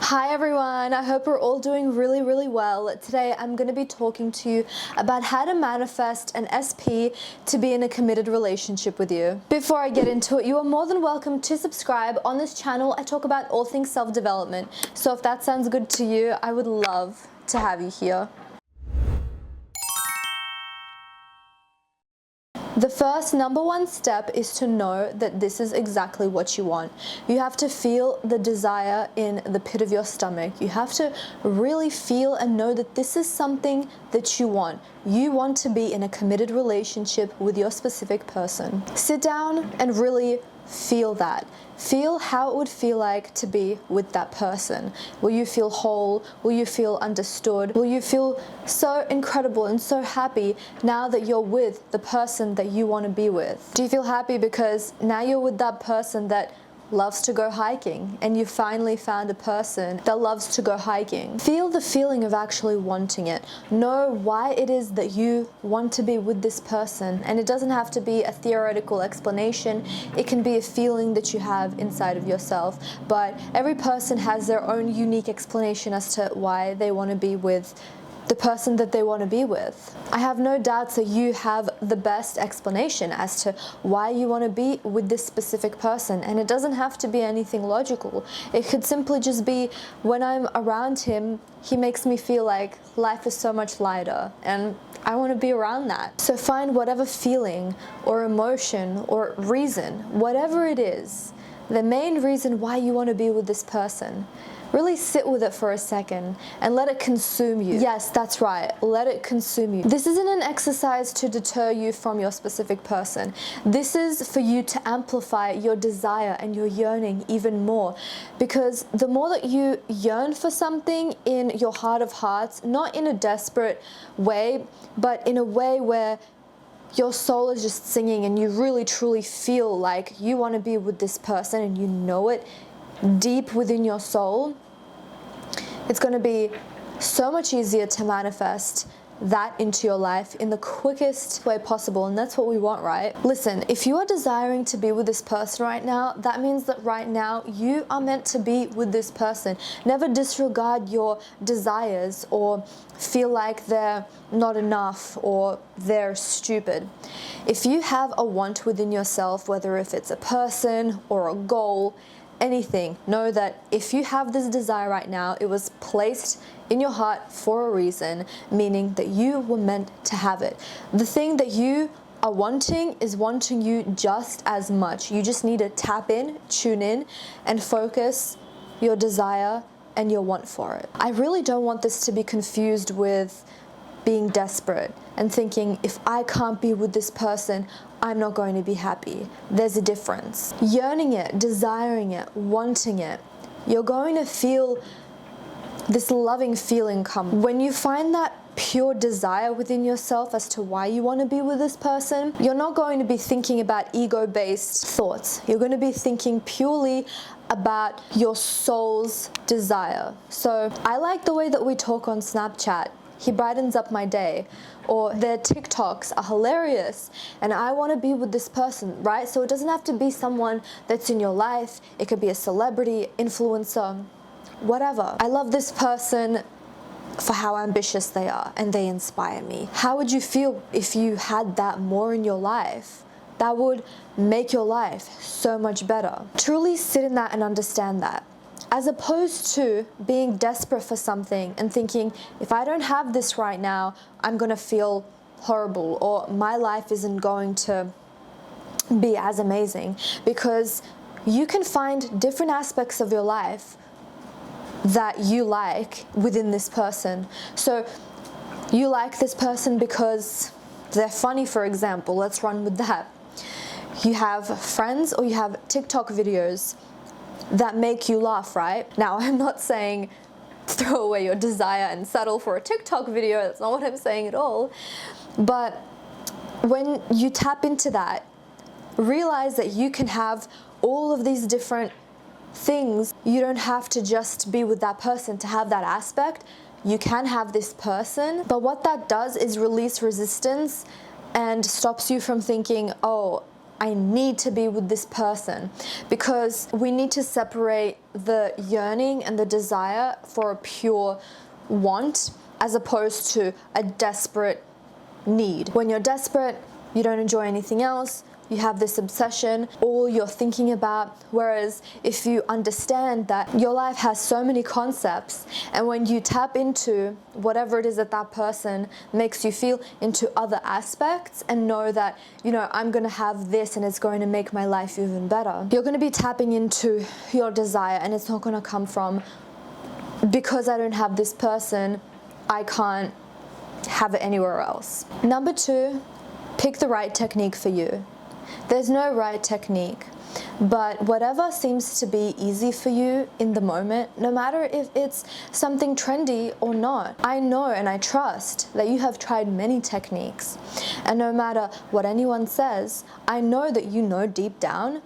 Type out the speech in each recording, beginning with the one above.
Hi everyone, I hope we're all doing really well. Today I'm going to be talking to you about how to manifest an SP to be in a committed relationship with you. Before I get into it, you are more than welcome to subscribe. On this channel I talk about all things self-development, so if that sounds good to you, I would love to have you here. The first number one step is to know that this is exactly what you want. You have to feel the desire in the pit of your stomach. You have to really feel and know that this is something that you want. You want to be in a committed relationship with your specific person. Sit down and really feel that. Feel how it would feel like to be with that person. Will you feel whole? Will you feel understood? Will you feel so incredible and so happy now that you're with the person that you want to be with? Do you feel happy because now you're with that person that loves to go hiking and you finally found a person that loves to go hiking? Feel the feeling of actually wanting it. Know why it is that you want to be with this person, and it doesn't have to be a theoretical explanation. It can be a feeling that you have inside of yourself, but every person has their own unique explanation as to why they want to be with the person that they want to be with. I have no doubts that you have the best explanation as to why you want to be with this specific person, and it doesn't have to be anything logical. It could simply just be, when I'm around him, he makes me feel like life is so much lighter, and I want to be around that. So find whatever feeling or emotion or reason, whatever it is, the main reason why you want to be with this person. Really sit with it for a second and let it consume you. Yes, that's right. Let it consume you. This isn't an exercise to deter you from your specific person. This is for you to amplify your desire and your yearning even more. Because the more that you yearn for something in your heart of hearts, not in a desperate way, but in a way where your soul is just singing and you really truly feel like you want to be with this person and you know it deep within your soul, it's going to be so much easier to manifest that into your life in the quickest way possible, and that's what we want, right? Listen, if you are desiring to be with this person right now, that means that right now you are meant to be with this person. Never disregard your desires or feel like they're not enough or they're stupid. If you have a want within yourself, whether if it's a person or a goal, anything, know that if you have this desire right now, it was placed in your heart for a reason, meaning that you were meant to have it. The thing that you are wanting is wanting you just as much. You just need to tap in, tune in, and focus your desire and your want for it. I really don't want this to be confused with being desperate and thinking, if I can't be with this person, I'm not going to be happy. There's a difference. Yearning it, desiring it, wanting it, you're going to feel this loving feeling come. When you find that pure desire within yourself as to why you want to be with this person, you're not going to be thinking about ego-based thoughts. You're going to be thinking purely about your soul's desire. So I like the way that we talk on Snapchat. He brightens up my day, or their TikToks are hilarious and I want to be with this person, right? So it doesn't have to be someone that's in your life. It could be a celebrity, influencer, whatever. I love this person for how ambitious they are and they inspire me. How would you feel if you had that more in your life? That would make your life so much better. Truly sit in that and understand that. As opposed to being desperate for something and thinking, if I don't have this right now, I'm going to feel horrible, or my life isn't going to be as amazing. Because you can find different aspects of your life that you like within this person. So you like this person because they're funny, for example. Let's run with that. You have friends or you have TikTok videos that make you laugh, right? Now, I'm not saying throw away your desire and settle for a TikTok video. That's not what I'm saying at all. But when you tap into that, realize that you can have all of these different things. You don't have to just be with that person to have that aspect. You can have this person, but what that does is release resistance and stops you from thinking, oh, I need to be with this person, because we need to separate the yearning and the desire for a pure want as opposed to a desperate need. When you're desperate, you don't enjoy anything else. You have this obsession, all you're thinking about. Whereas if you understand that your life has so many concepts, and when you tap into whatever it is that that person makes you feel into other aspects and know that, you know, I'm going to have this and it's going to make my life even better, you're going to be tapping into your desire, and it's not going to come from, because I don't have this person, I can't have it anywhere else. Number 2, pick the right technique for you. There's no right technique, but whatever seems to be easy for you in the moment, no matter if it's something trendy or not. I know and I trust that you have tried many techniques, and no matter what anyone says, I know that you know deep down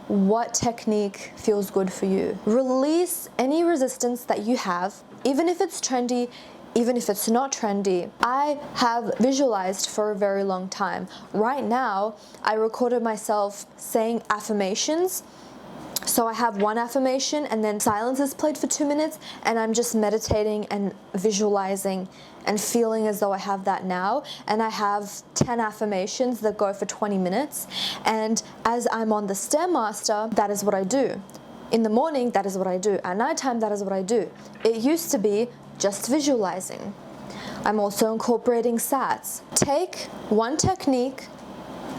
what technique feels good for you. Release any resistance that you have, even if it's trendy, even if it's not trendy. I have visualized for a very long time. Right now, I recorded myself saying affirmations. So I have one affirmation and then silence is played for 2 minutes, and I'm just meditating and visualizing and feeling as though I have that now. And I have 10 affirmations that go for 20 minutes. And as I'm on the Stairmaster, that is what I do. In the morning, that is what I do. At nighttime, that is what I do. It used to be just visualizing. I'm also incorporating sats. Take one technique,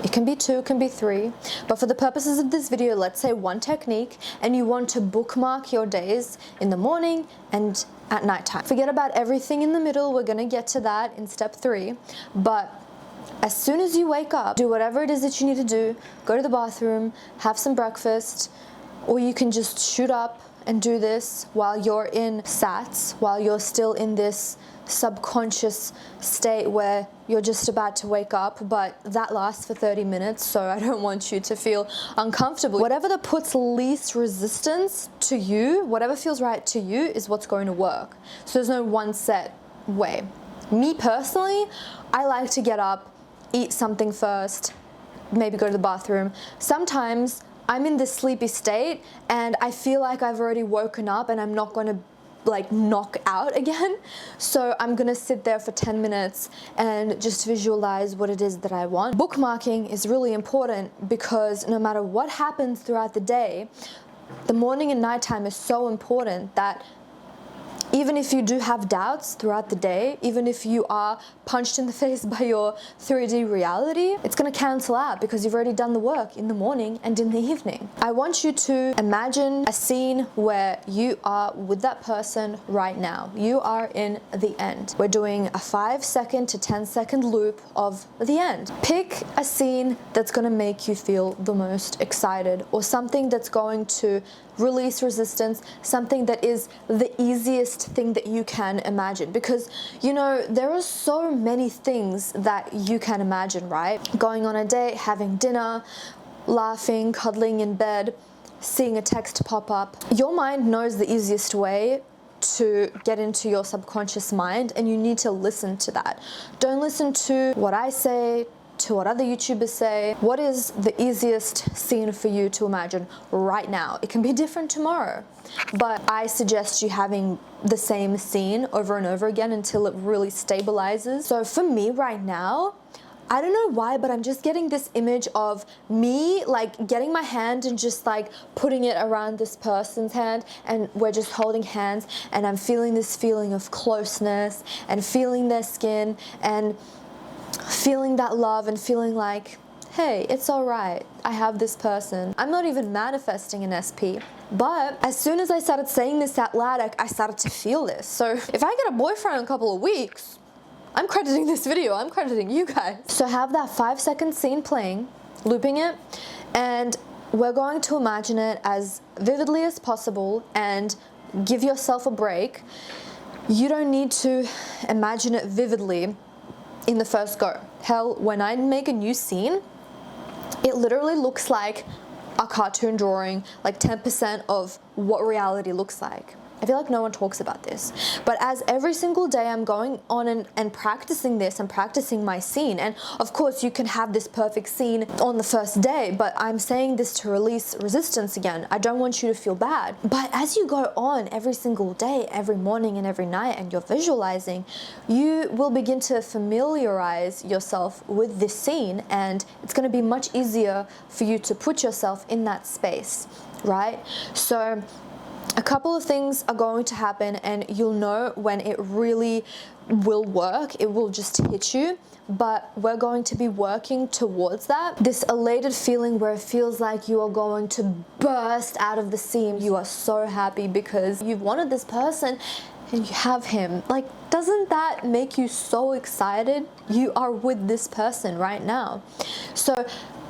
it can be 2, it can be 3, but for the purposes of this video, let's say one technique, and you want to bookmark your days in the morning and at nighttime. Forget about everything in the middle, we're gonna get to that in step 3, but as soon as you wake up, do whatever it is that you need to do, go to the bathroom, have some breakfast, or you can just shoot up and do this while you're in sats, while you're still in this subconscious state where you're just about to wake up, but that lasts for 30 minutes, so I don't want you to feel uncomfortable. Whatever that puts least resistance to you, whatever feels right to you, is what's going to work. So there's no one set way. Me personally, I like to get up, eat something first, maybe go to the bathroom. Sometimes I'm in this sleepy state and I feel like I've already woken up and I'm not going to like knock out again. So I'm going to sit there for 10 minutes and just visualize what it is that I want. Bookmarking is really important because no matter what happens throughout the day, the morning and nighttime is so important that even if you do have doubts throughout the day, even if you are punched in the face by your 3D reality, it's going to cancel out because you've already done the work in the morning and in the evening. I want you to imagine a scene where you are with that person right now. You are in the end. We're doing a 5-second to 10-second loop of the end. Pick a scene that's going to make you feel the most excited, or something that's going to release resistance, something that is the easiest thing that you can imagine, because you know there are so many things that you can imagine, right? Going on a date, having dinner, laughing, cuddling in bed, seeing a text pop up. Your mind knows the easiest way to get into your subconscious mind, and you need to listen to that. Don't listen to what I say, to what other YouTubers say. What is the easiest scene for you to imagine right now? It can be different tomorrow, but I suggest you having the same scene over and over again until it really stabilizes. So for me right now, I don't know why, but I'm just getting this image of me like getting my hand and just like putting it around this person's hand, and we're just holding hands, and I'm feeling this feeling of closeness and feeling their skin and feeling that love and feeling like, hey, it's all right, I have this person. I'm not even manifesting an SP, but as soon as I started saying this out loud, I started to feel this. So if I get a boyfriend in a couple of weeks, I'm crediting this video, I'm crediting you guys. So have that 5-second scene playing, looping it, and we're going to imagine it as vividly as possible and give yourself a break. You don't need to imagine it vividly in the first go. Hell, when I make a new scene, it literally looks like a cartoon drawing, like 10% of what reality looks like. I feel like no one talks about this. But as every single day I'm going on and practicing this and practicing my scene, and of course you can have this perfect scene on the first day, but I'm saying this to release resistance again. I don't want you to feel bad. But as you go on every single day, every morning and every night, and you're visualizing, you will begin to familiarize yourself with this scene, and it's going to be much easier for you to put yourself in that space, right? So a couple of things are going to happen, and you'll know when it really will work. It will just hit you, but we're going to be working towards that. This elated feeling where it feels like you are going to burst out of the seam. You are so happy because you've wanted this person and you have him. Like, doesn't that make you so excited? You are with this person right now. So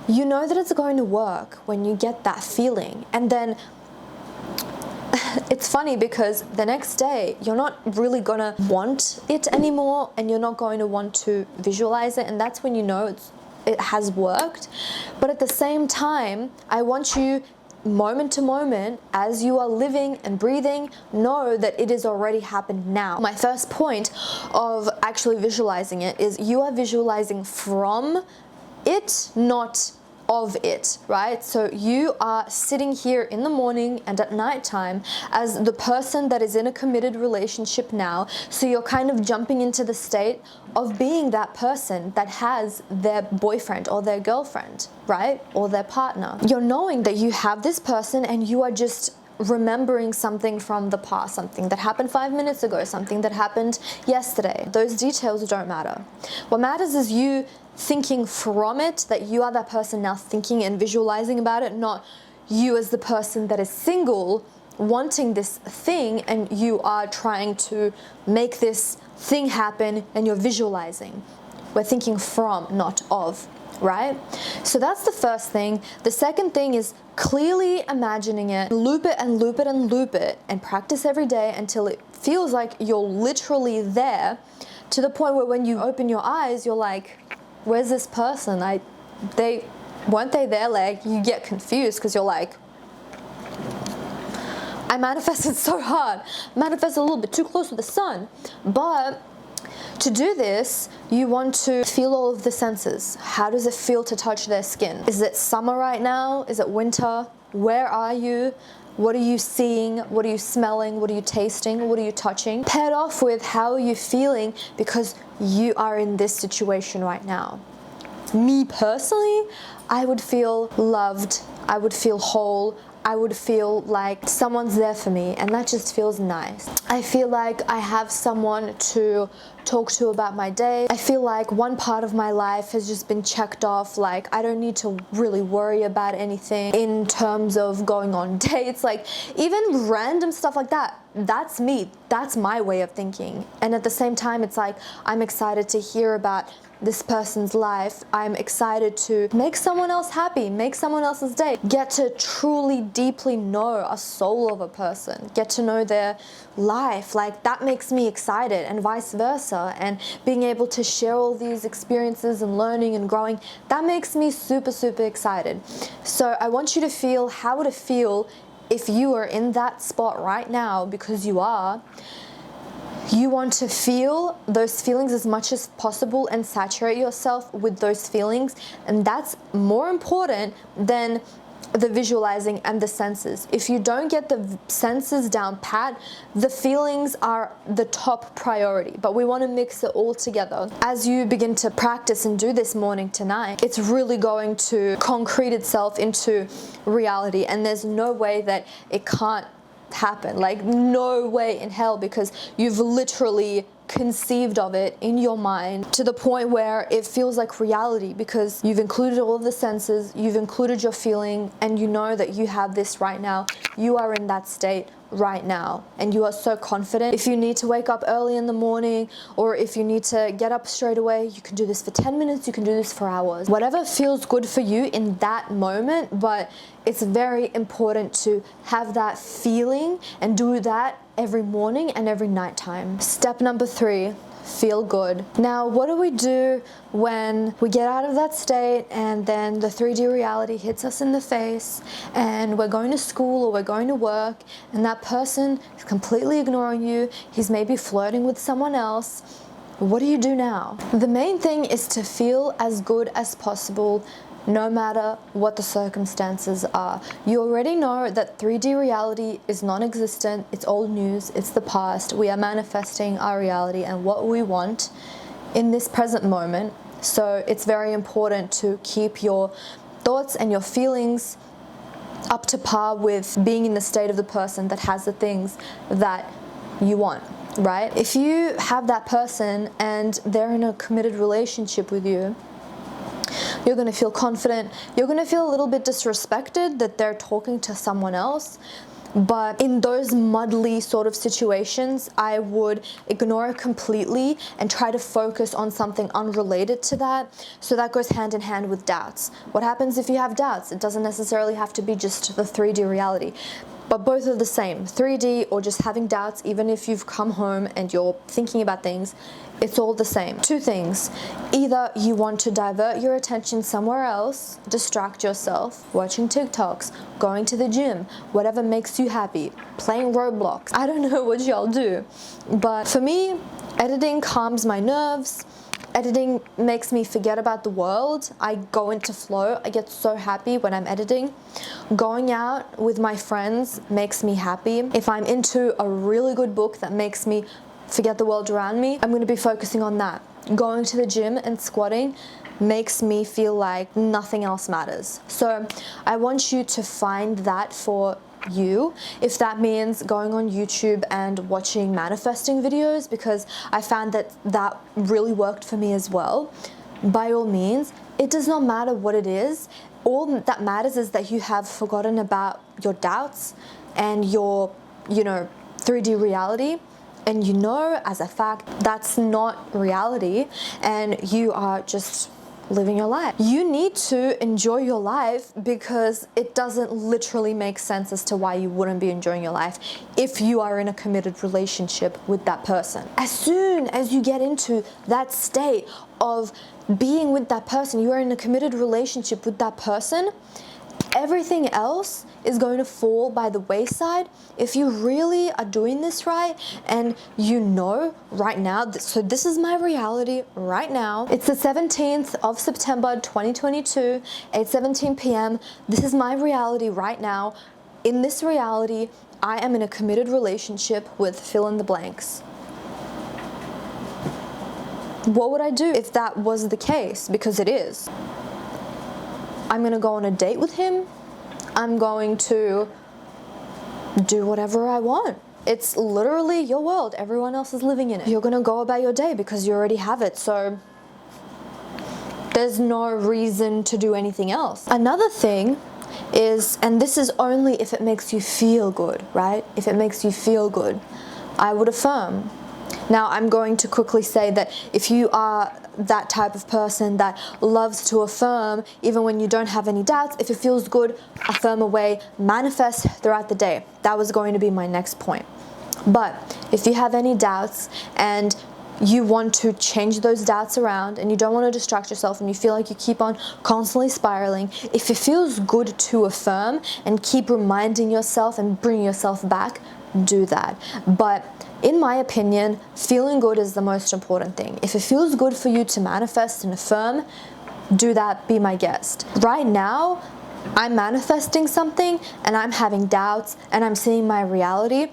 you know that it's going to work when you get that feeling. And then it's funny because the next day you're not really gonna want it anymore, and you're not going to want to visualize it, and that's when you know it has worked. But at the same time, I want you, moment to moment, as you are living and breathing, know that it has already happened now. My first point of actually visualizing it is you are visualizing from it, not of it, right? So you are sitting here in the morning and at nighttime as the person that is in a committed relationship now. So you're kind of jumping into the state of being that person that has their boyfriend or their girlfriend, right? Or their partner. You're knowing that you have this person, and you are just remembering something from the past, something that happened 5 minutes ago, something that happened yesterday. Those details don't matter. What matters is you thinking from it, that you are that person now thinking and visualizing about it, not you as the person that is single wanting this thing and you are trying to make this thing happen and you're visualizing. We're thinking from, not of, right? So that's the first thing. The second thing is clearly imagining it. Loop it and loop it and loop it, and practice every day until it feels like you're literally there, to the point where when you open your eyes, you're like, where's this person? Weren't they there? Like, you get confused because you're like, I manifested so hard, manifested a little bit too close to the sun. But to do this, you want to feel all of the senses. How does it feel to touch their skin? Is it summer right now? Is it winter? Where are you? What are you seeing? What are you smelling? What are you tasting? What are you touching? Paired off with how are you feeling because you are in this situation right now. Me personally, I would feel loved. I would feel whole. I would feel like someone's there for me, and that just feels nice. I feel like I have someone to talk to about my day. I feel like one part of my life has just been checked off. Like, I don't need to really worry about anything in terms of going on dates, like even random stuff like that. That's me. That's my way of thinking. And at the same time, it's like, I'm excited to hear about this person's life. I'm excited to make someone else happy, make someone else's day, get to truly deeply know a soul of a person, get to know their life. Like, that makes me excited, and vice versa. And being able to share all these experiences and learning and growing, that makes me super, super excited. So I want you to feel how would it feel if you are in that spot right now, because you are. You want to feel those feelings as much as possible and saturate yourself with those feelings. And that's more important than the visualizing and the senses. If you don't get the senses down pat, the feelings are the top priority. But we want to mix it all together. As you begin to practice and do this morning to night, it's really going to concrete itself into reality. And there's no way that it can't happen. Like, no way in hell, because you've literally conceived of it in your mind to the point where it feels like reality, because you've included all of the senses, you've included your feeling, and you know that you have this right now. You are in that state right now, and you are so confident. If you need to wake up early in the morning, or if you need to get up straight away, you can do this for 10 minutes, you can do this for hours. Whatever feels good for you in that moment, but it's very important to have that feeling and do that every morning and every nighttime. Step number 3, feel good. Now, what do we do when we get out of that state and then the 3D reality hits us in the face and we're going to school or we're going to work and that person is completely ignoring you, he's maybe flirting with someone else? What do you do now? The main thing is to feel as good as possible no matter what the circumstances are. You already know that 3D reality is non-existent, it's old news, it's the past. We are manifesting our reality and what we want in this present moment. So it's very important to keep your thoughts and your feelings up to par with being in the state of the person that has the things that you want, right? If you have that person and they're in a committed relationship with you, you're going to feel confident. You're going to feel a little bit disrespected that they're talking to someone else. But in those muddly sort of situations, I would ignore it completely and try to focus on something unrelated to that. So that goes hand in hand with doubts. What happens if you have doubts? It doesn't necessarily have to be just the 3D reality, but both are the same. 3D or just having doubts, even if you've come home and you're thinking about things, it's all the same. Two things. Either you want to divert your attention somewhere else, distract yourself, watching TikToks, going to the gym, whatever makes you happy, playing Roblox. I don't know what y'all do, but for me, editing calms my nerves. Editing makes me forget about the world. I go into flow. I get so happy when I'm editing. Going out with my friends makes me happy. If I'm into a really good book that makes me forget the world around me, I'm going to be focusing on that. Going to the gym and squatting makes me feel like nothing else matters. So I want you to find that for you. If that means going on YouTube and watching manifesting videos, because I found that that really worked for me as well, by all means. It does not matter what it is. All that matters is that you have forgotten about your doubts and your 3D reality, and you know as a fact that's not reality and you are just living your life. You need to enjoy your life because it doesn't literally make sense as to why you wouldn't be enjoying your life if you are in a committed relationship with that person. As soon as you get into that state of being with that person, you are in a committed relationship with that person, everything else is going to fall by the wayside if you really are doing this right and you know right now, so this is my reality right now. It's the 17th of September 2022, 8:17 p.m. This is my reality right now. In this reality, I am in a committed relationship with fill in the blanks. What would I do if that was the case? Because it is. I'm going to go on a date with him. I'm going to do whatever I want. It's literally your world. Everyone else is living in it. You're going to go about your day because you already have it. So there's no reason to do anything else. Another thing is, and this is only if it makes you feel good, right? If it makes you feel good, I would affirm. Now, I'm going to quickly say that if you are that type of person that loves to affirm, even when you don't have any doubts, if it feels good, affirm away, manifest throughout the day. That was going to be my next point. But if you have any doubts and you want to change those doubts around and you don't want to distract yourself and you feel like you keep on constantly spiraling, if it feels good to affirm and keep reminding yourself and bringing yourself back, do that. But in my opinion, feeling good is the most important thing. If it feels good for you to manifest and affirm, do that, be my guest. Right now, I'm manifesting something and I'm having doubts and I'm seeing my reality.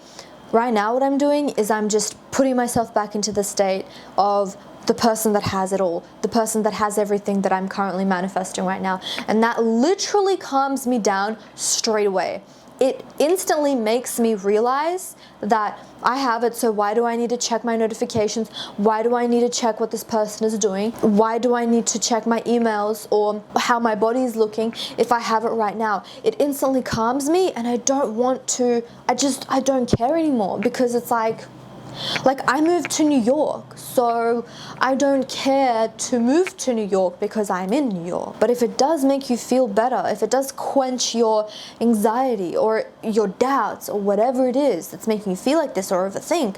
Right now, what I'm doing is I'm just putting myself back into the state of the person that has it all, the person that has everything that I'm currently manifesting right now. And that literally calms me down straight away. It instantly makes me realize that I have it, so why do I need to check my notifications? Why do I need to check what this person is doing? Why do I need to check my emails or how my body is looking if I have it right now? It instantly calms me and I don't want to, I don't care anymore, because it's like I moved to New York, so I don't care to move to New York because I'm in New York. But if it does make you feel better, if it does quench your anxiety or your doubts or whatever it is that's making you feel like this or overthink,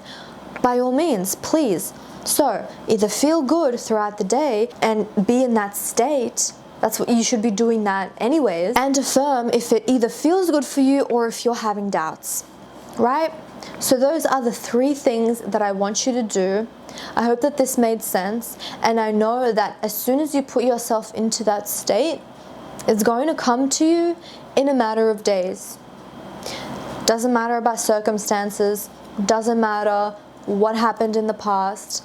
by all means, please So either feel good throughout the day and be in that state. That's what you should be doing that anyways. And affirm if it either feels good for you or if you're having doubts, right? So those are the 3 things that I want you to do. I hope that this made sense. And I know that as soon as you put yourself into that state, it's going to come to you in a matter of days. Doesn't matter about circumstances, doesn't matter what happened in the past.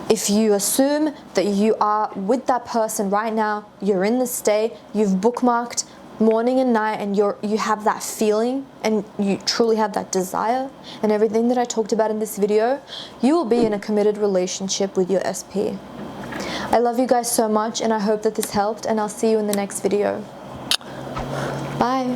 If you assume that you are with that person right now, you're in the state, you've bookmarked morning and night, and you have that feeling and you truly have that desire and everything that I talked about in this video, you will be in a committed relationship with your SP. I love you guys so much, and I hope that this helped, and I'll see you in the next video. Bye.